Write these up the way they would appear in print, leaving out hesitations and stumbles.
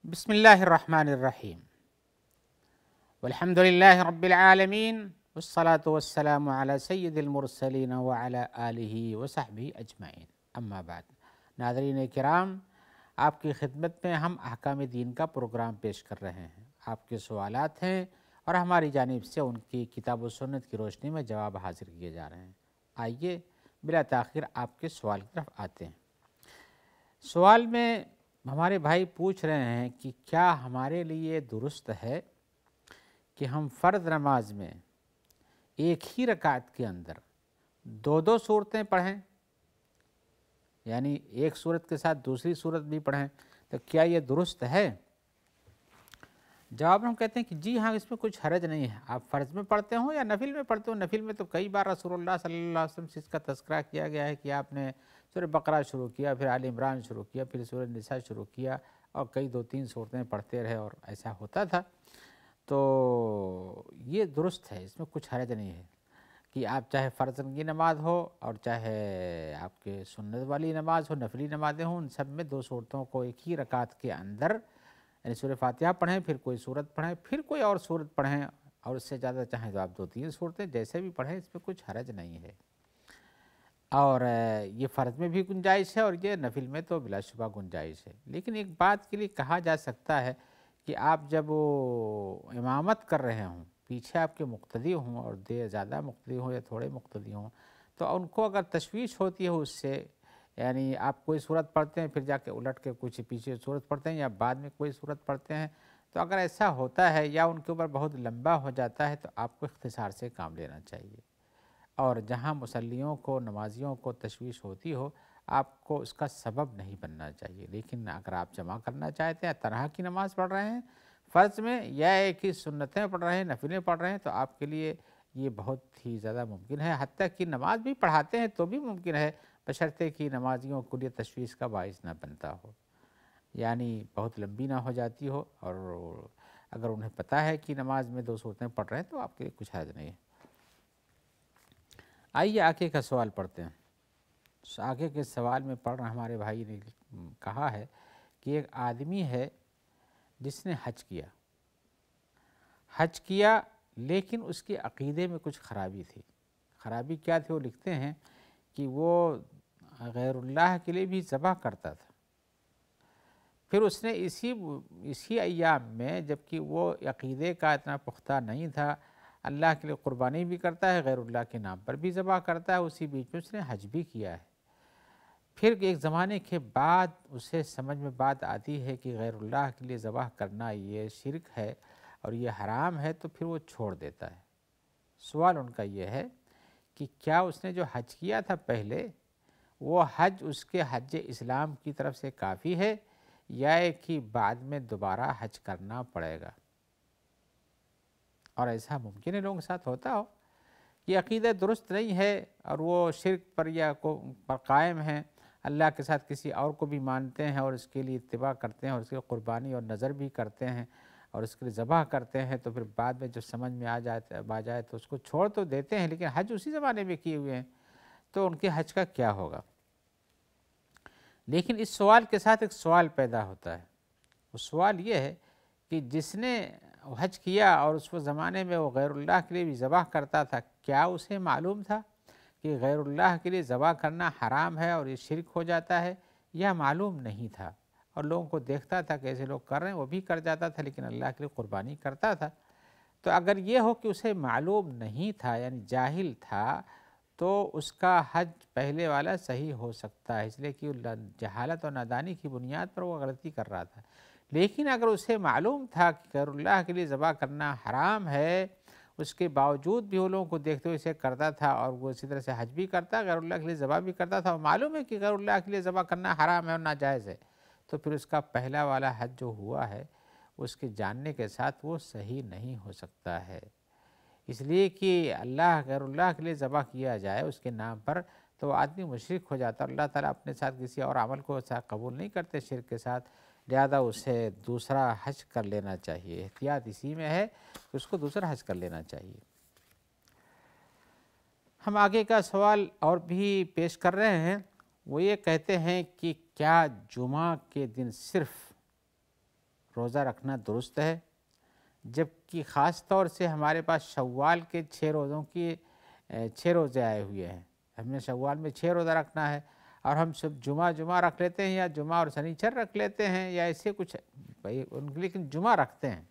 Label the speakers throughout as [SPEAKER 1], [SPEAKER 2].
[SPEAKER 1] بسم الله الرحمن الرحيم والحمد لله رب العالمين والصلاة والسلام على سید المرسلین وعلى آلہ وصحبہ اجمعین اما بعد۔ ناظرین کرام، آپ کی خدمت میں ہم احکام دین کا پروگرام پیش کر رہے ہیں۔ آپ کے سوالات ہیں اور ہماری جانب سے ان کی کتاب و سنت کی روشنی میں جواب حاضر کیے جا رہے ہیں۔ آئیے بلا تاخیر آپ کے سوال کی طرف آتے ہیں۔ سوال میں ہمارے بھائی پوچھ رہے ہیں کہ کیا ہمارے لیے درست ہے کہ ہم فرض نماز میں ایک ہی رکعت کے اندر دو صورتیں پڑھیں، یعنی ایک صورت کے ساتھ دوسری صورت بھی پڑھیں، تو کیا یہ درست ہے؟ جواب ہم کہتے ہیں کہ جی ہاں، اس میں کچھ حرج نہیں ہے۔ آپ فرض میں پڑھتے ہوں یا نفل میں پڑھتے ہوں، نفل میں تو کئی بار رسول اللہ صلی اللہ علیہ وسلم سے اس کا تذکرہ کیا گیا ہے کہ آپ نے سورہ بقرہ شروع کیا، پھر آل عمران شروع کیا، پھر سورہ نساء شروع کیا اور کئی 2-3 صورتیں پڑھتے رہے اور ایسا ہوتا تھا۔ تو یہ درست ہے، اس میں کچھ حرج نہیں ہے کہ آپ چاہے فرض کی نماز ہو اور چاہے آپ کے سنت والی نماز ہو، نفلی نمازیں ہوں، ان سب میں 2 صورتوں کو ایک ہی رکعت کے اندر، یعنی سورہ فاتحہ پڑھیں، پھر کوئی صورت پڑھیں، پھر کوئی اور صورت پڑھیں، اور اس سے زیادہ چاہیں تو آپ 2-3 صورتیں جیسے بھی پڑھیں، اس میں کچھ حرج نہیں ہے۔ اور یہ فرض میں بھی گنجائش ہے اور یہ نفل میں تو بلا شبہ گنجائش ہے۔ لیکن ایک بات کے لیے کہا جا سکتا ہے کہ آپ جب امامت کر رہے ہوں، پیچھے آپ کے مقتدی ہوں، اور زیادہ مقتدی ہوں یا تھوڑے مقتدی ہوں، تو ان کو اگر تشویش ہوتی ہے اس سے، یعنی آپ کوئی صورت پڑھتے ہیں پھر جا کے الٹ کے کچھ پیچھے صورت پڑھتے ہیں یا بعد میں کوئی صورت پڑھتے ہیں، تو اگر ایسا ہوتا ہے یا ان کے اوپر بہت لمبا ہو جاتا ہے تو آپ کو اختصار سے کام لینا چاہیے۔ اور جہاں مصلیوں کو، نمازیوں کو تشویش ہوتی ہو، آپ کو اس کا سبب نہیں بننا چاہیے۔ لیکن اگر آپ جمع کرنا چاہتے ہیں، طرح کی نماز پڑھ رہے ہیں فرض میں، یا ایک ہی سنتیں پڑھ رہے ہیں، نفلیں پڑھ رہے ہیں، تو آپ کے لیے یہ بہت ہی زیادہ ممکن ہے۔ حتیٰ کہ نماز بھی پڑھاتے ہیں تو بھی ممکن ہے، بشرطے کہ نمازیوں کو لیے تشویش کا باعث نہ بنتا ہو، یعنی بہت لمبی نہ ہو جاتی ہو، اور اگر انہیں پتہ ہے کہ نماز میں 2 صورتیں پڑھ رہے ہیں تو آپ کے لیے کچھ حرج نہیں ہے۔ آئیے آگے کا سوال پڑھتے ہیں۔ آگے کے سوال میں پڑھ رہا ہمارے بھائی نے کہا ہے کہ ایک آدمی ہے جس نے حج کیا لیکن اس کے عقیدے میں کچھ خرابی تھی۔ خرابی کیا تھی؟ وہ لکھتے ہیں کہ وہ غیر اللہ کے لیے بھی ذبح کرتا تھا۔ پھر اس نے اسی ایام میں، جبکہ وہ عقیدے کا اتنا پختہ نہیں تھا، اللہ کے لیے قربانی بھی کرتا ہے، غیر اللہ کے نام پر بھی ذبح کرتا ہے، اسی بیچ میں اس نے حج بھی کیا ہے۔ پھر ایک زمانے کے بعد اسے سمجھ میں بات آتی ہے کہ غیر اللہ کے لیے ذبح کرنا یہ شرک ہے اور یہ حرام ہے، تو پھر وہ چھوڑ دیتا ہے۔ سوال ان کا یہ ہے کہ کیا اس نے جو حج کیا تھا پہلے، وہ حج اس کے حج اسلام کی طرف سے کافی ہے، یا ایک ہی بعد میں دوبارہ حج کرنا پڑے گا؟ اور ایسا ممکن ہے لوگوں کے ساتھ ہوتا ہو کہ عقیدہ درست نہیں ہے اور وہ شرک پر یا پر قائم ہیں، اللہ کے ساتھ کسی اور کو بھی مانتے ہیں اور اس کے لیے اتباع کرتے ہیں اور اس کے قربانی اور نظر بھی کرتے ہیں اور اس کے لیے ذبح کرتے ہیں، تو پھر بعد میں جو سمجھ میں آ جائے تو اس کو چھوڑ تو دیتے ہیں، لیکن حج اسی زمانے میں کیے ہوئے ہیں، تو ان کے حج کا کیا ہوگا؟ لیکن اس سوال کے ساتھ ایک سوال پیدا ہوتا ہے۔ وہ سوال یہ ہے کہ جس نے حج کیا اور اس زمانے میں وہ غیر اللہ کے لیے بھی ذبح کرتا تھا، کیا اسے معلوم تھا کہ غیر اللہ کے لیے ذبح کرنا حرام ہے اور یہ شرک ہو جاتا ہے، یا معلوم نہیں تھا اور لوگوں کو دیکھتا تھا کہ ایسے لوگ کر رہے ہیں، وہ بھی کر جاتا تھا لیکن اللہ کے لیے قربانی کرتا تھا؟ تو اگر یہ ہو کہ اسے معلوم نہیں تھا، یعنی جاہل تھا، تو اس کا حج پہلے والا صحیح ہو سکتا ہے، اس لیے کہ جہالت اور نادانی کی بنیاد پر وہ غلطی کر رہا تھا۔ لیکن اگر اسے معلوم تھا کہ غیر اللہ کے لیے ذبح کرنا حرام ہے، اس کے باوجود بھی وہ لوگوں کو دیکھتے ہوئے اسے کرتا تھا، اور وہ اسی طرح سے حج بھی کرتا، غیر اللہ کے لیے ذبح بھی کرتا تھا، اور معلوم ہے کہ غیر اللہ کے لیے ذبح کرنا حرام ہے اور ناجائز ہے، تو پھر اس کا پہلا والا حج جو ہوا ہے، اس کے جاننے کے ساتھ وہ صحیح نہیں ہو سکتا ہے۔ اس لیے کہ غیر اللہ کے لیے ذبح کیا جائے اس کے نام پر، تو وہ آدمی مشرک ہو جاتا ہے، اللہ تعالیٰ اپنے ساتھ کسی اور عمل کو قبول نہیں کرتے شرک کے ساتھ، لہذا اسے دوسرا حج کر لینا چاہیے۔ احتیاط اسی میں ہے کہ اس کو دوسرا حج کر لینا چاہیے۔ ہم آگے کا سوال اور بھی پیش کر رہے ہیں۔ وہ یہ کہتے ہیں کہ کیا جمعہ کے دن صرف روزہ رکھنا درست ہے، جبکہ خاص طور سے ہمارے پاس شوال کے 6 روزوں کی 6 روزے آئے ہوئے ہیں، ہم نے شوال میں 6 روزہ رکھنا ہے، اور ہم سب جمعہ رکھ لیتے ہیں یا جمعہ اور سنیچر رکھ لیتے ہیں یا ایسے کچھ بھائی لیکن جمعہ رکھتے ہیں۔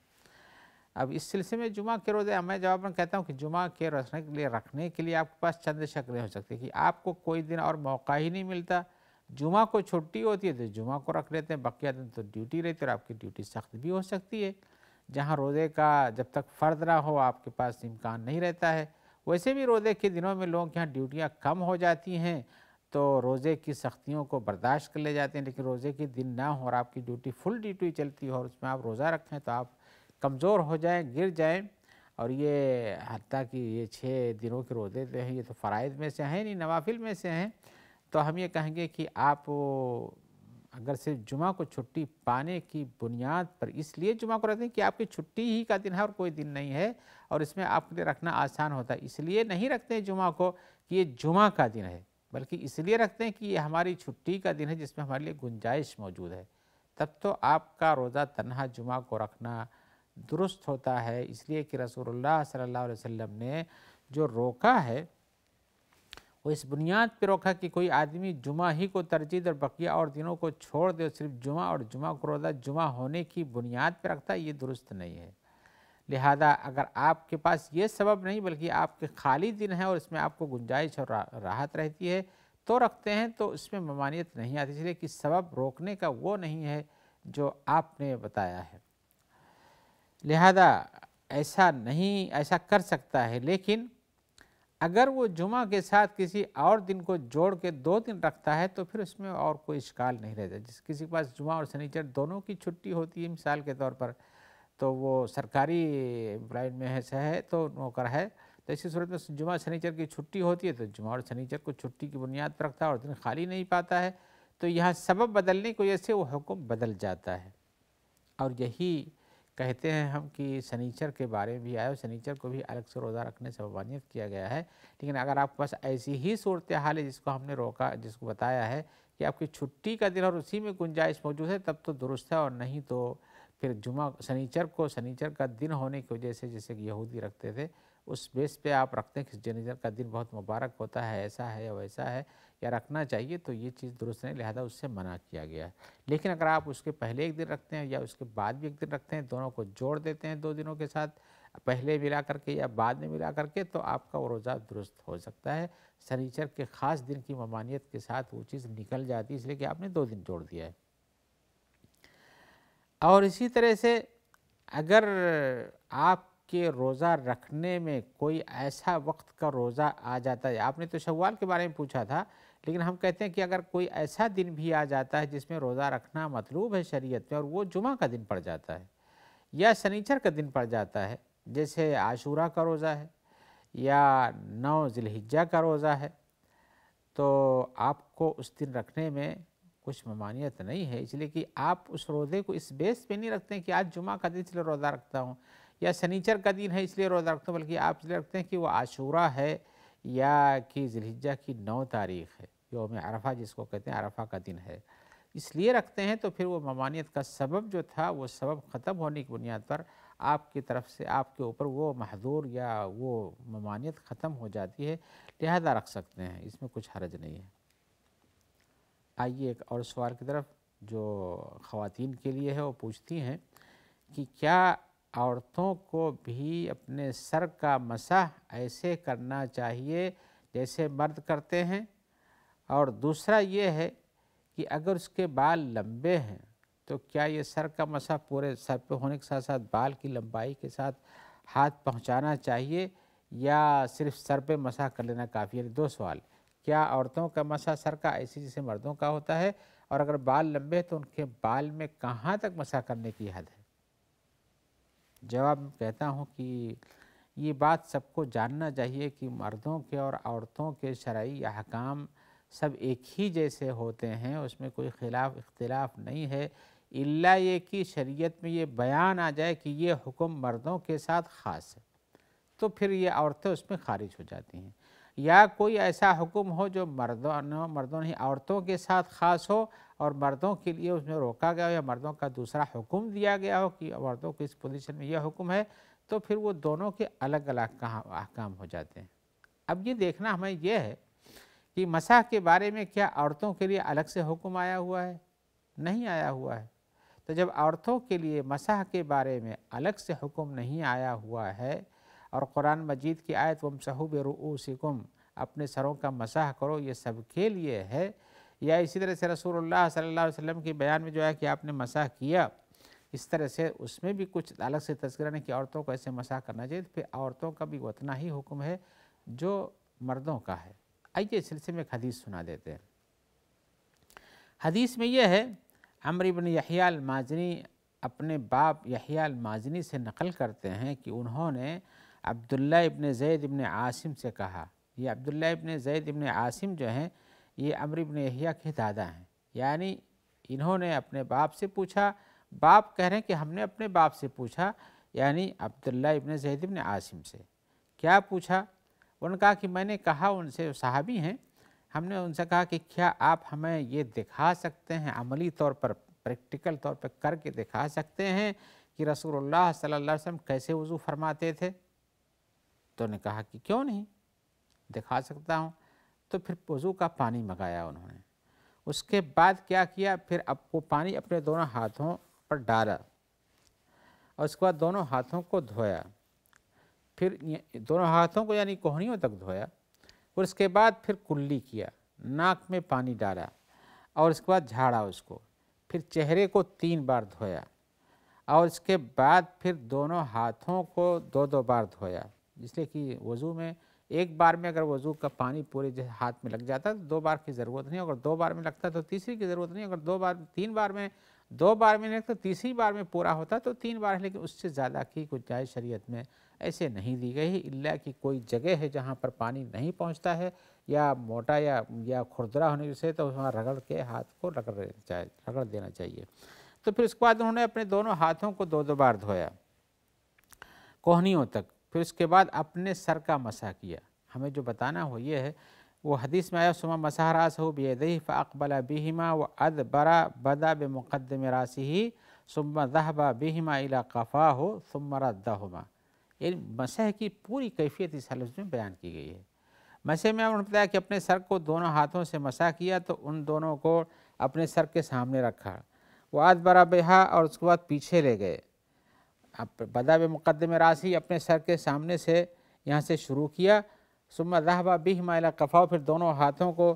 [SPEAKER 1] اب اس سلسلے میں جمعہ کے روزے میں جواب میں کہتا ہوں کہ جمعہ کے رکھنے کے لیے آپ کے پاس چند شکلیں ہو سکتی کہ آپ کو کوئی دن اور موقع ہی نہیں ملتا، جمعہ کو چھٹی ہوتی ہے تو جمعہ کو رکھ لیتے ہیں، بقیہ دن تو ڈیوٹی رہتی ہے اور آپ کی ڈیوٹی سخت بھی ہو سکتی ہے، جہاں روزے کا جب تک فرض نہ ہو آپ کے پاس امکان نہیں رہتا ہے۔ ویسے بھی روزے کے دنوں میں لوگوں کے یہاں ڈیوٹیاں کم ہو جاتی ہیں تو روزے کی سختیوں کو برداشت کر لے جاتے ہیں، لیکن روزے کے دن نہ ہو اور آپ کی ڈیوٹی فل ڈیوٹی چلتی ہو اور اس میں آپ روزہ رکھیں تو آپ کمزور ہو جائیں، گر جائیں، اور یہ حتیٰ کہ یہ 6 دنوں کے روزے جو ہیں یہ تو فرائض میں سے ہیں نہیں، نوافل میں سے ہیں، تو ہم یہ کہیں گے کہ آپ اگر صرف جمعہ کو چھٹی پانے کی بنیاد پر اس لیے جمعہ کو رکھتے ہیں کہ آپ کی چھٹی ہی کا دن ہے اور کوئی دن نہیں ہے اور اس میں آپ کے لیے رکھنا آسان ہوتا ہے، اس لیے نہیں رکھتے ہیں جمعہ کو کہ یہ جمعہ کا دن ہے، بلکہ اس لیے رکھتے ہیں کہ یہ ہماری چھٹی کا دن ہے جس میں ہمارے لیے گنجائش موجود ہے، تب تو آپ کا روزہ تنہا جمعہ کو رکھنا درست ہوتا ہے، اس لیے کہ رسول اللہ صلی اللہ علیہ وسلم نے جو روکا ہے وہ اس بنیاد پہ روکا کہ کوئی آدمی جمعہ ہی کو ترجیح اور بقیہ اور دنوں کو چھوڑ دے، صرف جمعہ اور جمعہ کو روزہ جمعہ ہونے کی بنیاد پہ رکھتا ہے، یہ درست نہیں ہے۔ لہذا اگر آپ کے پاس یہ سبب نہیں بلکہ آپ کے خالی دن ہے اور اس میں آپ کو گنجائش اور راحت رہتی ہے تو رکھتے ہیں تو اس میں ممانعت نہیں آتی، اس لیے کہ سبب روکنے کا وہ نہیں ہے جو آپ نے بتایا ہے، لہذا ایسا کر سکتا ہے، لیکن اگر وہ جمعہ کے ساتھ کسی اور دن کو جوڑ کے 2 دن رکھتا ہے تو پھر اس میں اور کوئی اشکال نہیں رہتا، کسی کے پاس جمعہ اور سنیچر دونوں کی چھٹی ہوتی ہے مثال کے طور پر، تو وہ سرکاری امپلائڈ میں ہے تو نوکر ہے، تو اسی صورت میں جمعہ سنیچر کی چھٹی ہوتی ہے تو جمعہ اور سنیچر کو چھٹی کی بنیاد پر رکھتا ہے اور دن خالی نہیں پاتا ہے، تو یہاں سبب بدلنے کی وجہ سے وہ حکم بدل جاتا ہے، اور یہی کہتے ہیں ہم کہ سنیچر کے بارے میں بھی آئے اور سنیچر کو بھی الگ سے روزہ رکھنے سے ممانعت کیا گیا ہے، لیکن اگر آپ کے پاس ایسی ہی صورتحال ہے جس کو ہم نے روکا، جس کو بتایا ہے کہ آپ کی چھٹی کا دن اور اسی میں گنجائش موجود ہے تب تو درست ہے، اور نہیں تو پھر جمعہ سنیچر کا دن ہونے کی وجہ سے جیسے کہ یہودی رکھتے تھے اس بیس پہ آپ رکھتے ہیں کہ سنیچر کا دن بہت مبارک ہوتا ہے، ایسا ہے یا ویسا ہے یا رکھنا چاہیے، تو یہ چیز درست نہیں، لہذا اس سے منع کیا گیا ہے۔ لیکن اگر آپ اس کے پہلے ایک دن رکھتے ہیں یا اس کے بعد بھی ایک دن رکھتے ہیں، دونوں کو جوڑ دیتے ہیں 2 دنوں کے ساتھ، پہلے ملا کر کے یا بعد میں ملا کر کے، تو آپ کا وہ روزہ درست ہو سکتا ہے، سنیچر کے خاص دن کی ممانعت کے ساتھ وہ چیز نکل جاتی ہے، اس لیے کہ آپ نے 2 دن جوڑ دیا ہے۔ اور اسی طرح سے اگر آپ کے روزہ رکھنے میں کوئی ایسا وقت کا روزہ آ جاتا ہے، آپ نے تو شوال کے بارے میں پوچھا تھا، لیکن ہم کہتے ہیں کہ اگر کوئی ایسا دن بھی آ جاتا ہے جس میں روزہ رکھنا مطلوب ہے شریعت میں اور وہ جمعہ کا دن پڑ جاتا ہے یا سنیچر کا دن پڑ جاتا ہے، جیسے عاشورہ کا روزہ ہے یا 9 ذی الحجہ کا روزہ ہے، تو آپ کو اس دن رکھنے میں کچھ ممانعت نہیں ہے، اس لیے کہ آپ اس روزے کو اس بیس پہ نہیں رکھتے ہیں کہ آج جمعہ کا دن اس لیے روزہ رکھتا ہوں یا سنیچر کا دن ہے اس لیے روزہ رکھتا ہوں، بلکہ آپ اس لیے رکھتے ہیں کہ وہ عاشورہ ہے یا کہ ذی الحجہ کی 9 تاریخ ہے، یوم عرفہ جس کو کہتے ہیں، عرفہ کا دن ہے، اس لیے رکھتے ہیں، تو پھر وہ ممانعت کا سبب جو تھا وہ سبب ختم ہونے کی بنیاد پر آپ کی طرف سے آپ کے اوپر وہ محظور یا وہ ممانعت ختم ہو جاتی ہے، لہذا رکھ سکتے ہیں، اس میں کچھ حرج نہیں ہے۔ آئیے ایک اور سوال کی طرف جو خواتین کے لیے ہے، وہ پوچھتی ہیں کہ کیا عورتوں کو بھی اپنے سر کا مسح ایسے کرنا چاہیے جیسے مرد کرتے ہیں، اور دوسرا یہ ہے کہ اگر اس کے بال لمبے ہیں تو کیا یہ سر کا مسح پورے سر پہ ہونے کے ساتھ ساتھ بال کی لمبائی کے ساتھ ہاتھ پہنچانا چاہیے یا صرف سر پہ مسح کر لینا کافی ہے؟ 2 سوال، کیا عورتوں کا مسح سر کا ایسے جیسے مردوں کا ہوتا ہے، اور اگر بال لمبے تو ان کے بال میں کہاں تک مسح کرنے کی حد ہے؟ جواب میں کہتا ہوں کہ یہ بات سب کو جاننا چاہیے کہ مردوں کے اور عورتوں کے شرعی احکام سب ایک ہی جیسے ہوتے ہیں، اس میں کوئی اختلاف نہیں ہے، الا یہ کہ شریعت میں یہ بیان آ جائے کہ یہ حکم مردوں کے ساتھ خاص ہے، تو پھر یہ عورتیں اس میں خارج ہو جاتی ہیں، یا کوئی ایسا حکم ہو جو مردوں نہیں عورتوں کے ساتھ خاص ہو اور مردوں کے لیے اس میں روکا گیا ہو یا مردوں کا دوسرا حکم دیا گیا ہو کہ مردوں کو اس پوزیشن میں یہ حکم ہے، تو پھر وہ دونوں کے الگ الگ احکام ہو جاتے ہیں۔ اب یہ دیکھنا ہمیں یہ ہے کہ مسح کے بارے میں کیا عورتوں کے لیے الگ سے حکم آیا ہوا ہے؟ نہیں آیا ہوا ہے۔ تو جب عورتوں کے لیے مسح کے بارے میں الگ سے حکم نہیں آیا ہوا ہے اور قرآن مجید کی آیت وَامْسَحُوا بِرُؤُوسِكُمْ اپنے سروں کا مسح کرو یہ سب کے لیے ہے، یا اسی طرح سے رسول اللہ صلی اللہ علیہ وسلم کے بیان میں جو ہے کہ آپ نے مسح کیا، اس طرح سے اس میں بھی کچھ الگ سے تذکرہ نہیں کہ عورتوں کو ایسے مسح کرنا چاہیے، پھر عورتوں کا بھی اتنا ہی حکم ہے جو مردوں کا ہے۔ آئیے اس سلسلے میں ایک حدیث سنا دیتے ہیں۔ حدیث میں یہ ہے، عمرو بن یحییٰ المازنی اپنے باپ یحییٰ المازنی سے نقل کرتے ہیں کہ انہوں نے عبداللہ ابن زید ابن عاصم سے کہا، یہ عبداللہ ابن زید ابن عاصم جو ہیں یہ عمرو ابن یحییٰ کے دادا ہیں، یعنی انہوں نے اپنے باپ سے پوچھا، باپ کہہ رہے ہیں کہ ہم نے اپنے باپ سے پوچھا، یعنی عبداللہ ابن زید ابن عاصم سے کیا پوچھا؟ انہوں نے کہا کہ میں نے کہا ان سے، صحابی ہیں، ہم نے ان سے کہا کہ کیا آپ ہمیں یہ دکھا سکتے ہیں، عملی طور پر پریکٹیکل طور پر کر کے دکھا سکتے ہیں کہ رسول اللہ صلی اللہ علیہ وسلم کیسے وضو فرماتے تھے؟ تو انہوں نے کہا کہ کیوں نہیں، دکھا سکتا ہوں۔ تو پھر وضو کا پانی منگایا انہوں نے، اس کے بعد کیا کیا، پھر اب وہ پانی اپنے دونوں ہاتھوں پر ڈالا اور اس کے بعد دونوں ہاتھوں کو دھویا، پھر دونوں ہاتھوں کو یعنی کوہنیوں تک دھویا، اور اس کے بعد پھر کلی کیا، ناک میں پانی ڈالا اور اس کے بعد جھاڑا اس کو، پھر چہرے کو 3 بار دھویا اور اس کے بعد پھر دونوں ہاتھوں کو 2 بار دھویا، اس لیے کہ وضو میں ایک بار میں اگر وضو کا پانی پورے ہاتھ میں لگ جاتا تو 2 بار کی ضرورت نہیں، اگر 2 بار میں لگتا تو تیسری کی ضرورت نہیں، اگر 2 بار 3 بار میں 2 بار میں نہیں لگتا تیسری بار میں پورا ہوتا تو 3 بار، لیکن اس سے زیادہ کی گنجائش شریعت میں ایسے نہیں دی گئی، الا کہ کوئی جگہ ہے جہاں پر پانی نہیں پہنچتا ہے یا موٹا یا کھردرا ہونے سے تو وہاں رگڑ کے ہاتھ کو رگڑ دینا چاہیے۔ تو پھر اس کے بعد انہوں نے اپنے دونوں ہاتھوں کو 2 بار دھویا کوہنیوں تک، پھر اس کے بعد اپنے سر کا مسح کیا۔ ہمیں جو بتانا ہو یہ ہے، وہ حدیث میں آیا ثم مسح راسہ بیدیہ فاقبل بہما وادبر بدا بمقدم راسہ ثم ذهب بہما الی قفاہ ثم ردہما، یعنی مسح کی پوری کیفیت اس حدیث میں بیان کی گئی ہے۔ مسح میں انہوں نے بتایا کہ اپنے سر کو دونوں ہاتھوں سے مسح کیا تو ان دونوں کو اپنے سر کے سامنے رکھا، وادبر بہا اور اس کے بعد پیچھے لے گئے، بدا بمقدم راسی اپنے سر کے سامنے سے یہاں سے شروع کیا، ثم ذهب بهما الى قفاہ پھر دونوں ہاتھوں کو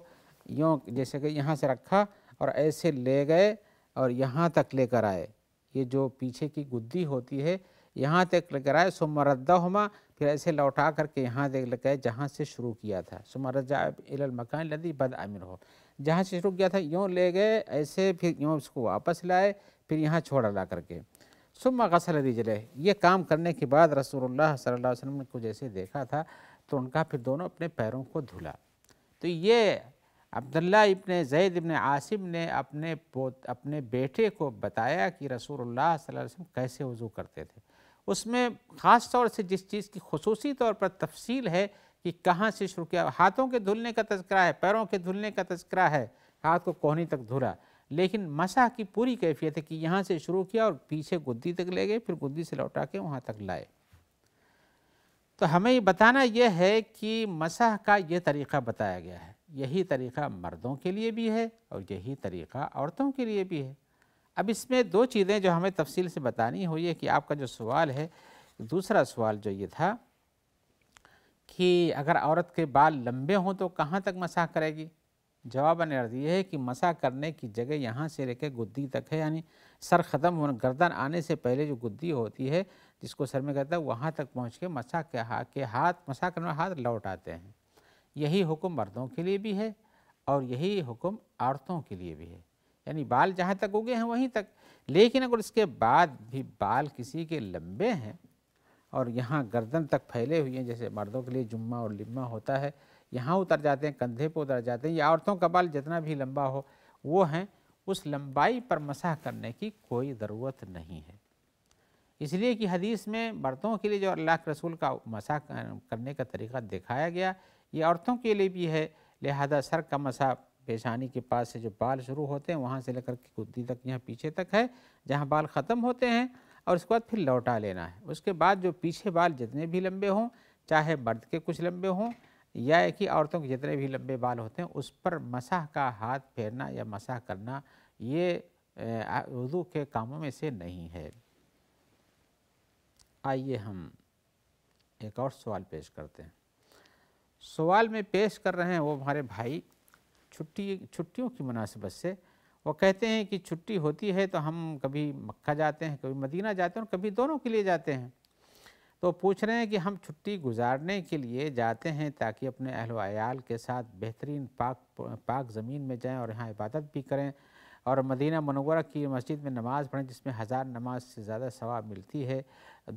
[SPEAKER 1] یوں جیسے کہ یہاں سے رکھا اور ایسے لے گئے اور یہاں تک لے کر آئے، یہ جو پیچھے کی گدی ہوتی ہے یہاں تک لے کر آئے، ثم ردہما پھر ایسے لوٹا کر کے یہاں تک لے گئے جہاں سے شروع کیا تھا، ثم رجع الى المكان الذي بدأ منه، جہاں سے شروع کیا تھا یوں لے گئے ایسے، پھر یوں اس کو واپس لائے، پھر یہاں چھوڑا لا کر کے، ثم غسل رجلہ، یہ کام کرنے کے بعد رسول اللہ صلی اللہ علیہ وسلم نے کو جیسے دیکھا تھا تو ان کا پھر دونوں اپنے پیروں کو دھلا۔ تو یہ عبداللہ ابن زید ابن عاصم نے اپنے بیٹے کو بتایا کہ رسول اللہ صلی اللہ علیہ وسلم کیسے وضو کرتے تھے، اس میں خاص طور سے جس چیز کی خصوصی طور پر تفصیل ہے کہ کہاں سے شروع کیا، ہاتھوں کے دھلنے کا تذکرہ ہے، پیروں کے دھلنے کا تذکرہ ہے، ہاتھ کو کوہنی تک دھلا، لیکن مسح کی پوری کیفیت ہے کہ یہاں سے شروع کیا اور پیچھے گدی تک لے گئے، پھر گدی سے لوٹا کے وہاں تک لائے۔ تو ہمیں یہ بتانا یہ ہے کہ مسح کا یہ طریقہ بتایا گیا ہے، یہی طریقہ مردوں کے لیے بھی ہے اور یہی طریقہ عورتوں کے لیے بھی ہے۔ اب اس میں 2 چیزیں جو ہمیں تفصیل سے بتانی ہوئی ہے کہ آپ کا جو سوال ہے، دوسرا سوال جو یہ تھا کہ اگر عورت کے بال لمبے ہوں تو کہاں تک مسح کرے گی؟ جواباً عرض یہ ہے کہ مسح کرنے کی جگہ یہاں سے لے کے گدی تک ہے، یعنی سر ختم ہونے گردن آنے سے پہلے جو گدی ہوتی ہے جس کو سر میں کہتا ہے وہاں تک پہنچ کے مسح کرنے ہاتھ لوٹ آتے ہیں۔ یہی حکم مردوں کے لیے بھی ہے اور یہی حکم عورتوں کے لیے بھی ہے، یعنی بال جہاں تک اگے ہیں وہیں تک، لیکن اگر اس کے بعد بھی بال کسی کے لمبے ہیں اور یہاں گردن تک پھیلے ہوئے ہیں، جیسے مردوں کے لیے جمہ اور لمہ ہوتا ہے، یہاں اتر جاتے ہیں، کندھے پہ اتر جاتے ہیں، یا عورتوں کا بال جتنا بھی لمبا ہو وہ ہیں، اس لمبائی پر مسح کرنے کی کوئی ضرورت نہیں ہے، اس لیے کہ حدیث میں مردوں کے لیے جو اللہ کے رسول کا مسح کرنے کا طریقہ دکھایا گیا یہ عورتوں کے لیے بھی ہے، لہذا سر کا مسح پیشانی کے پاس سے جو بال شروع ہوتے ہیں وہاں سے لے کر کے گدی تک یہاں پیچھے تک ہے جہاں بال ختم ہوتے ہیں، اور اس کے بعد پھر لوٹا لینا ہے۔ اس کے بعد جو پیچھے بال جتنے بھی لمبے ہوں، چاہے مرد کے کچھ لمبے ہوں یا ایک ہی عورتوں کے جتنے بھی لمبے بال ہوتے ہیں، اس پر مسح کا ہاتھ پھیرنا یا مسح کرنا یہ وضو کے کاموں میں سے نہیں ہے۔ آئیے ہم ایک اور سوال پیش کرتے ہیں۔ سوال میں پیش کر رہے ہیں وہ ہمارے بھائی چھٹیوں کی مناسبت سے، وہ کہتے ہیں کہ چھٹی ہوتی ہے تو ہم کبھی مکہ جاتے ہیں، کبھی مدینہ جاتے ہیں اور کبھی دونوں کے لیے جاتے ہیں۔ تو پوچھ رہے ہیں کہ ہم چھٹی گزارنے کے لیے جاتے ہیں تاکہ اپنے اہل و عیال کے ساتھ بہترین پاک زمین میں جائیں اور یہاں عبادت بھی کریں، اور مدینہ منورہ کی مسجد میں نماز پڑھیں جس میں 1000 نماز سے زیادہ ثواب ملتی ہے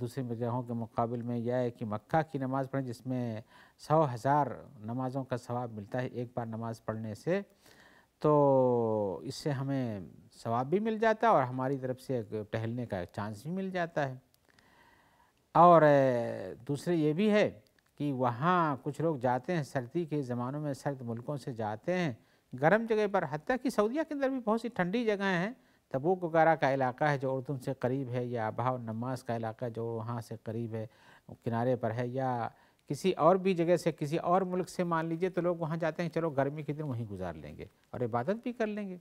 [SPEAKER 1] دوسری جگہوں کے مقابل میں، یا ہے کہ مکہ کی نماز پڑھیں جس میں 100,000 نمازوں کا ثواب ملتا ہے ایک بار نماز پڑھنے سے، تو اس سے ہمیں ثواب بھی مل جاتا ہے اور ہماری طرف سے ایک ٹہلنے کا چانس بھی مل جاتا ہے۔ اور دوسرے یہ بھی ہے کہ وہاں کچھ لوگ جاتے ہیں سردی کے زمانوں میں، سرد ملکوں سے جاتے ہیں گرم جگہ پر، حتیٰ کہ سعودیہ کے اندر بھی بہت سی ٹھنڈی جگہیں ہیں، تبوک وغیرہ کا علاقہ ہے جو اردن سے قریب ہے، یا ابہا النماس کا علاقہ جو وہاں سے قریب ہے، کنارے پر ہے، یا کسی اور بھی جگہ سے کسی اور ملک سے مان لیجئے، تو لوگ وہاں جاتے ہیں چلو گرمی کے دن وہیں گزار لیں گے اور عبادت بھی کر لیں گے۔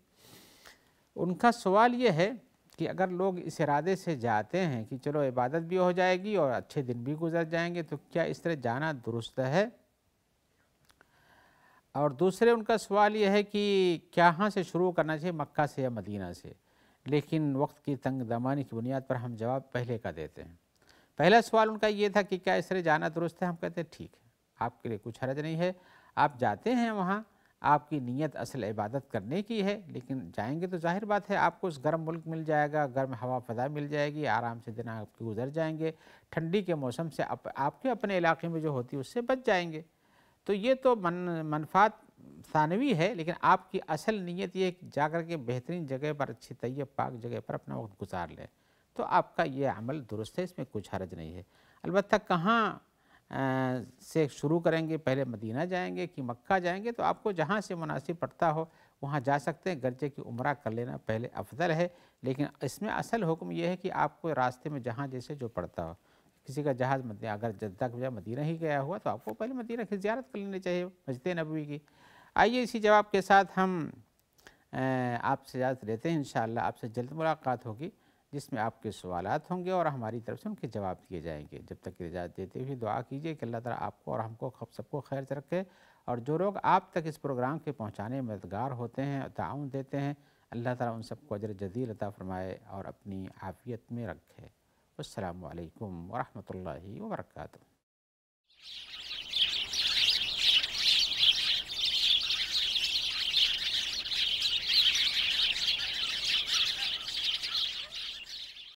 [SPEAKER 1] ان کا سوال یہ ہے کہ اگر لوگ اس ارادے سے جاتے ہیں کہ چلو عبادت بھی ہو جائے گی اور اچھے دن بھی گزر جائیں گے، تو کیا اس طرح جانا درست ہے؟ اور دوسرے ان کا سوال یہ ہے کہ کہاں سے شروع کرنا چاہیے، مکہ سے یا مدینہ سے؟ لیکن وقت کی تنگ دامانی کی بنیاد پر ہم جواب پہلے کا دیتے ہیں۔ پہلا سوال ان کا یہ تھا کہ کیا اس طرح جانا درست ہے؟ ہم کہتے ہیں ٹھیک ہے، آپ کے لیے کچھ حرج نہیں ہے، آپ جاتے ہیں وہاں، آپ کی نیت اصل عبادت کرنے کی ہے، لیکن جائیں گے تو ظاہر بات ہے آپ کو اس گرم ملک مل جائے گا، گرم ہوا فضا مل جائے گی، آرام سے دن آپ کے گزر جائیں گے، ٹھنڈی کے موسم سے آپ کے اپنے علاقے میں جو ہوتی ہے اس سے بچ جائیں گے۔ تو یہ تو منفعت ثانوی ہے، لیکن آپ کی اصل نیت یہ ہے کہ جا کر کے بہترین جگہ پر، اچھی طیب پاک جگہ پر اپنا وقت گزار لیں، تو آپ کا یہ عمل درست ہے، اس میں کچھ حرج نہیں ہے۔ البتہ کہاں سے شروع کریں گے، پہلے مدینہ جائیں گے کہ مکہ جائیں گے، تو آپ کو جہاں سے مناسب پڑتا ہو وہاں جا سکتے ہیں، گرچہ کہ عمرہ کر لینا پہلے افضل ہے، لیکن اس میں اصل حکم یہ ہے کہ آپ کو راستے میں جہاں جیسے جو پڑتا ہو، کسی کا جہاز اگر جدہ کے بجائے مدینہ ہی گیا ہوا تو آپ کو پہلے مدینہ کی زیارت کر لینی چاہیے، مسجد نبوی کی۔ آئیے اسی جواب کے ساتھ ہم آپ سے اجازت لیتے ہیں، انشاءاللہ آپ سے جلد ملاقات ہوگی جس میں آپ کے سوالات ہوں گے اور ہماری طرف سے ان کے جواب دیے جائیں گے۔ جب تک اجازت دیتے ہوئے دعا کیجیے کہ اللہ تعالیٰ آپ کو اور ہم کو سب کو خیر سے رکھے، اور جو لوگ آپ تک اس پروگرام کے پہنچانے میں مددگار ہوتے ہیں، تعاون دیتے ہیں، اللہ تعالیٰ ان سب کو اجر جزیل عطا فرمائے اور اپنی عافیت میں رکھے۔ السلام علیکم ورحمۃ اللہ وبرکاتہ۔